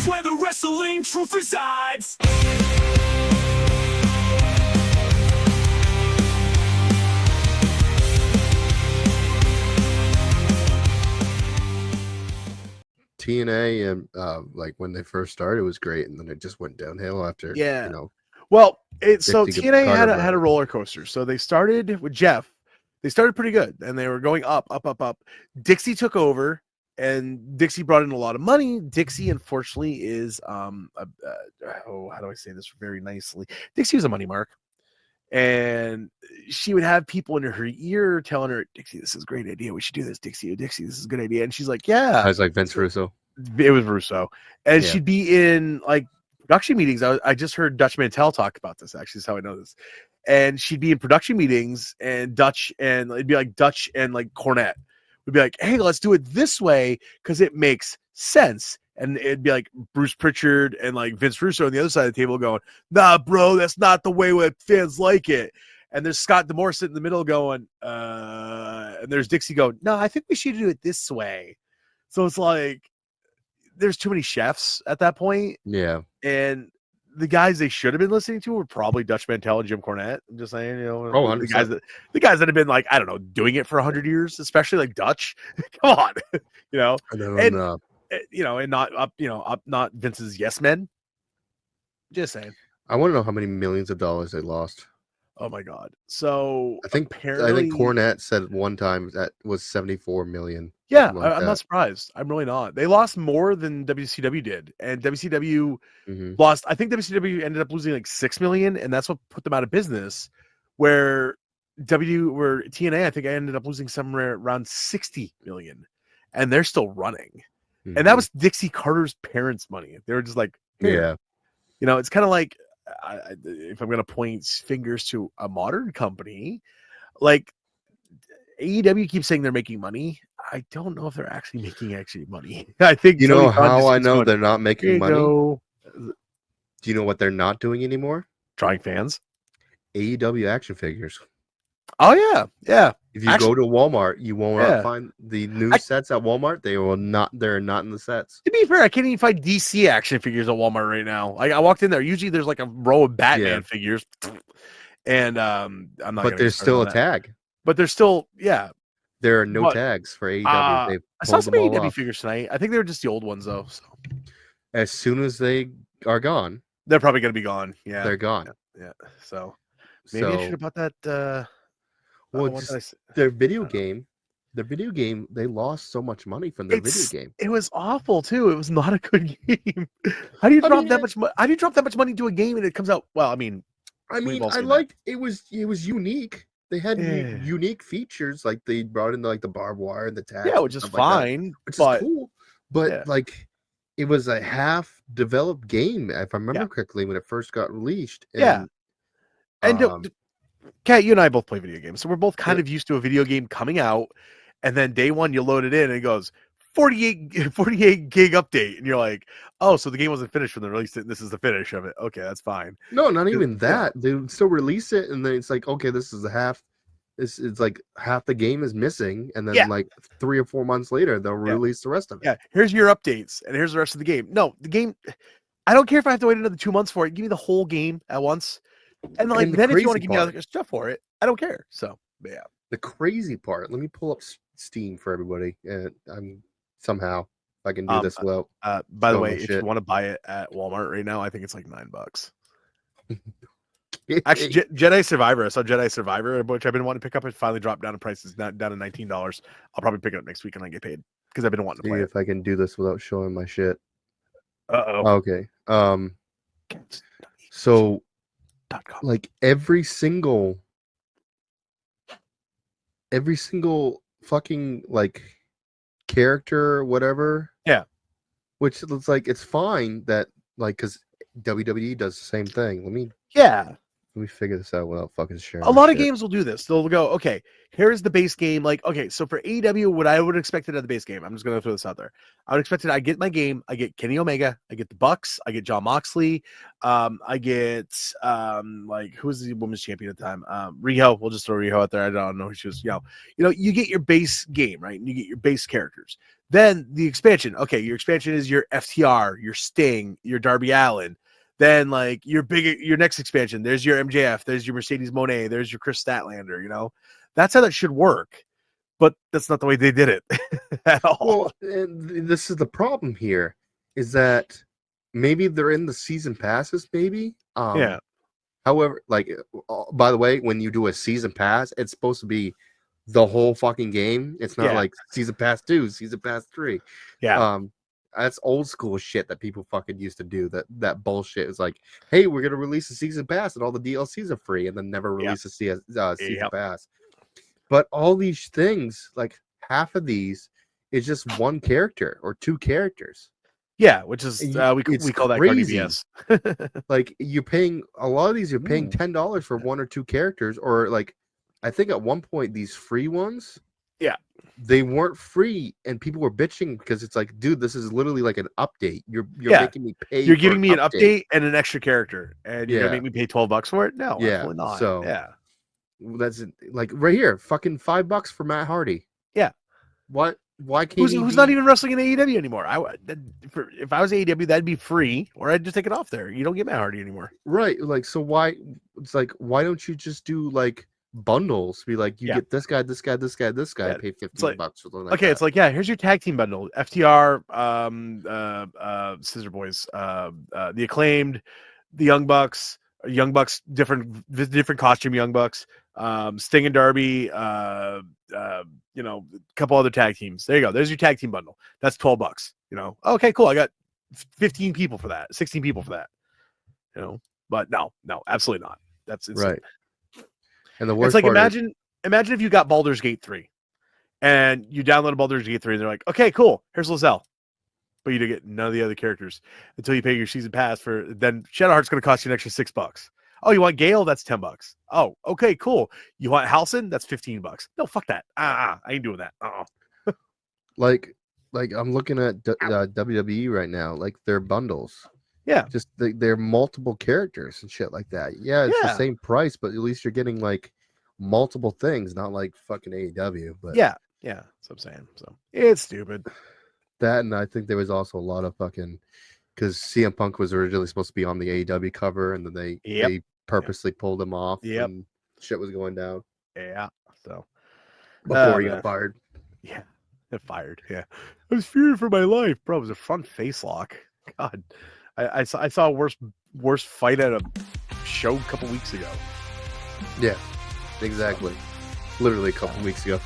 where the wrestling truth resides. TNA and like when they first started, it was great, and then it just went downhill after. Yeah. You know. Well, so Dixie TNA Carter had a roller coaster. So they started with Jeff. They started pretty good, and they were going up. Dixie took over, and Dixie brought in a lot of money. Dixie, unfortunately, is how do I say this very nicely? Dixie was a money mark, and she would have people in her ear telling her, "Dixie, this is a great idea. We should do this. Dixie, this is a good idea." And she's like, "Yeah." I was like Vince Russo. It was Russo, and Yeah. she'd be in like production meetings. I just heard Dutch Mantel talk about this. Actually, is how I know this. And she'd be in production meetings, and Dutch, and it'd be like Dutch and like Cornette would be like, "Hey, let's do it this way because it makes sense." And it'd be like Bruce Pritchard and like Vince Russo on the other side of the table going, "Nah, bro, that's not the way that fans like it." And there's Scott D'Amore sitting in the middle going, and there's Dixie going, "No, I think we should do it this way." So it's like there's too many chefs at that point. Yeah. And the guys they should have been listening to were probably Dutch Mantel and Jim Cornette. I'm just saying, the guys that have been like, I don't know, doing it for 100 years, especially like Dutch. Come on, and not Vince's yes men. Just saying. I want to know how many millions of dollars they lost. Oh my god! So I think Cornette said at one time that was 74 million. Yeah, I'm not surprised. I'm really not. They lost more than WCW did, and WCW lost. I think WCW ended up losing like 6 million, and that's what put them out of business. Where TNA, I think I ended up losing somewhere around 60 million, and they're still running. And that was Dixie Carter's parents' money. They were just like, yeah, it's kind of like if I'm going to point fingers to a modern company, like AEW keeps saying they're making money. I don't know if they're actually making money. I think how I know they're not making money. Do you know what they're not doing anymore? Drawing fans. AEW action figures. Oh yeah. If you go to Walmart, you will not find the new sets at Walmart. They're not in the sets. To be fair, I can't even find DC action figures at Walmart right now. Like I walked in there. Usually there's like a row of Batman figures. And I'm not. But there's still a tag. But there's still There are no tags for AEW. I saw some AEW figures tonight. I think they were just the old ones though. So as soon as they are gone, they're probably going to be gone. Yeah, they're gone. Yeah. So maybe I should have bought that. Their video game, they lost so much money from their video game. It was awful too. It was not a good game. How do you drop that much? How do you drop that much money into a game and it comes out? Well, I liked it. Was unique. They had unique features, like they brought in like the barbed wire and the tags. Yeah, which is fine, which is cool. But like, it was a half-developed game, if I remember correctly, when it first got released. And, and Kat, you and I both play video games, so we're both kind of used to a video game coming out, and then day one you load it in and it goes 48 gig update, and you're like, oh, so the game wasn't finished when they released it, and this is the finish of it. Okay, that's fine. No, not even that. They still release it, and then it's like, okay, this is it's like half the game is missing, and then like 3 or 4 months later they'll release the rest of it. Yeah, here's your updates, and here's the rest of the game. No, the game, I don't care if I have to wait another 2 months for it. Give me the whole game at once. And like, then if you want to give me other stuff for it, I don't care. So yeah. The crazy part. Let me pull up Steam for everybody, and I'm somehow if I can do this well. By the way, if you want to buy it at Walmart right now, I think it's like $9. Actually, Jedi Survivor. I saw Jedi Survivor, which I've been wanting to pick up. It finally dropped down in prices, down to $19. I'll probably pick it up next week and I get paid because I've been wanting to play if I can do this without showing my shit. Okay. So. Like every single fucking like character, whatever. Yeah. Which looks like it's fine that like because WWE does the same thing. Let me figure this out without fucking sharing. A lot of games will do this. They'll go, okay, here's the base game. Like, okay, so for AEW, what I would expect it at the base game, I'm just gonna throw this out there. I would expect it. I get my game. I get Kenny Omega. I get the Bucks. I get Jon Moxley. I get like who's the women's champion at the time? Riho. We'll just throw Riho out there. I don't know who she was. You know, you get your base game, right? And you get your base characters. Then the expansion. Okay, your expansion is your FTR, your Sting, your Darby Allin. Then like your next expansion, there's your MJF, there's your Mercedes Moné, there's your Chris Statlander. You know, that's how that should work. But that's not the way they did it at all. Well, and this is the problem here, is that maybe they're in the season passes, maybe. Yeah. However, like, by the way, when you do a season pass, it's supposed to be the whole fucking game. It's not like season pass 2, season pass 3. Yeah. That's old school shit that people fucking used to do. That bullshit is like, hey, we're gonna release a season pass and all the DLCs are free, and then never release a season pass. But all these things, like half of these, is just one character or 2 characters. Yeah, which is we call that crazy. BS. Like you're paying a lot of these. You're paying $10 for 1 or 2 characters, or like I think at one point these free ones. Yeah, they weren't free, and people were bitching because it's like, dude, this is literally like an update. You're making me pay. You're giving me an update and an extra character, and you're gonna make me pay $12 for it? No, absolutely not. So that's like right here, fucking $5 for Matt Hardy. Yeah, what? Why can't who's not even wrestling in AEW anymore? If I was AEW, that'd be free, or I'd just take it off there. You don't get Matt Hardy anymore, right? Like, so why? It's like, why don't you just do like bundles? Be like, you get this guy, this guy, this guy, this guy. Pay $15 or something like that. It's like, here's your tag team bundle: FTR, Scissor Boys, the Acclaimed, the Young Bucks, different costume Young Bucks, Sting and Darby, a couple other tag teams. There you go. There's your tag team bundle. That's $12. You know, okay, cool. I got 15 people for that, 16 people for that. You know, but no, absolutely not. That's insane. Right. And the worst, it's like, imagine if you got Baldur's Gate 3 and you downloaded Baldur's Gate 3 and they're like, okay, cool, here's Lizelle, but you didn't get none of the other characters until you pay your season pass then Shadowheart's going to cost you an extra $6. Oh, you want Gale? That's $10. Oh, okay, cool. You want Halcyon? That's $15. No, fuck that. I ain't doing that. Like I'm looking at WWE right now, like their bundles. Yeah, just they're multiple characters and shit like that. Yeah, it's the same price, but at least you're getting like multiple things, not like fucking AEW. But yeah, that's what I'm saying. So it's stupid. That, and I think there was also a lot of fucking, because CM Punk was originally supposed to be on the AEW cover, and then they purposely pulled him off. And shit was going down. Yeah, so before he got fired. Yeah, fired. Yeah, I was fearing for my life, bro. It was a front face lock. God. I saw a worse fight at a show a couple weeks ago. Yeah, exactly. Literally a couple weeks ago.